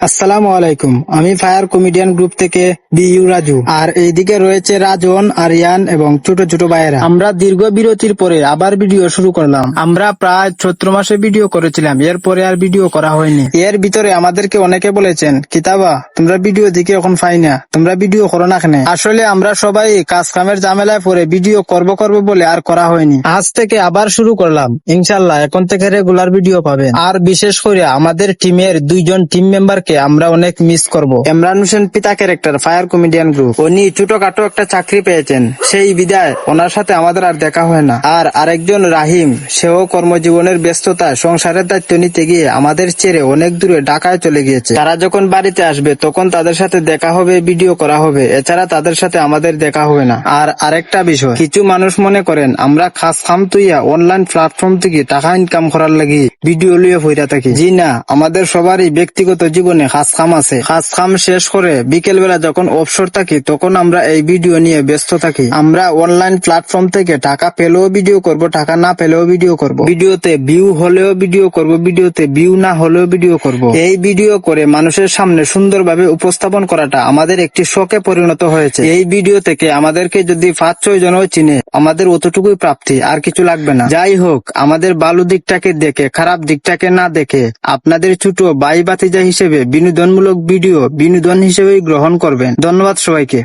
আসসালামু আলাইকুম। আমি ফায়ার কমেডিয়ান গ্রুপ থেকে বিইউ রাজু, আর এইদিকে রয়েছে রাজন, আরিয়ান এবং ছোট ছোট ভাইয়েরা। আমরা দীর্ঘ বিরতির পরে আবার ভিডিও শুরু করলাম। আমরা প্রায় চৈত্র মাসে ভিডিও করেছিলাম, এরপরে আর ভিডিও করা হয়নি। এর ভিতরে আমাদেরকে অনেকে বলেছেন, কিতাবা তোমরা ভিডিও দিকে এখন পাই না, তোমরা ভিডিও করো না কেন? আসলে আমরা সবাই কাজ কামের ঝামেলায় পরে ভিডিও করব বলে আর করা হয়নি। আজ থেকে আবার শুরু করলাম, ইনশাল্লাহ এখন থেকে রেগুলার ভিডিও পাবেন। আর বিশেষ করে আমাদের টিমের দুইজন টিম মেম্বারকে আমরা অনেক মিস করব। ইমরান হোসেন পিতা ক্যারেক্টার, ফায়ার কমেডিয়ান গ্রুপ, উনি ছোটখাটো একটা চাকরি পেয়েছেন, সেই বিদায় ওনার সাথে আমাদের আর দেখা হয় না। আর আরেকজন রাহিম, সেও কর্মজীবনের ব্যস্ততায় সংসারের দায়িত্ব নিতে গিয়ে আমাদের ছেড়ে অনেক দূরে ঢাকায় চলে গিয়েছে। তারা যখন বাড়িতে আসবে তখন তাদের সাথে দেখা হবে, ভিডিও করা হবে, এছাড়া তাদের সাথে আমাদের দেখা হবে না। আর আরেকটা বিষয়, কিছু মানুষ মনে করেন আমরা খাস খাম তুইয়া অনলাইন প্ল্যাটফর্ম থেকে টাকা ইনকাম করার লাগি ভিডিও লিয়ে হইরা থাকি। জি না, আমাদের সবারই ব্যক্তিগত জীবনে খাস খাম আছে। খাস খাম শেষ করে বিকেল বেলা যখন অবসর থাকি তখন আমরা এই ভিডিও নিয়ে ব্যস্ত থাকি। আমরা অনলাইন প্ল্যাটফর্ম থেকে টাকা পেলেও ভিডিও করব, টাকা না পেলেও ভিডিও করব, ভিডিওতে ভিউ হলেও ভিডিও করব, ভিডিওতে ভিউ না হলেও ভিডিও করব। এই ভিডিও করে মানুষের সামনে সুন্দরভাবে উপস্থাপন করাটা আমাদের একটি শখে পরিণত হয়েছে। এই ভিডিও থেকে আমাদেরকে যদি 5-6 জনও চিনে, আমাদের অতটুকুই প্রাপ্তি, আর কিছু লাগবে না। যাই হোক, আমাদের ভালো দিকটাকে দেখে, খারাপ দিকটাকে না দেখে আপনাদের ছোট ভাই ভাতিজা হিসেবে বিনোদনমূলক ভিডিও বিনোদন হিসেবেই গ্রহণ করবেন। ধন্যবাদ সবাইকে।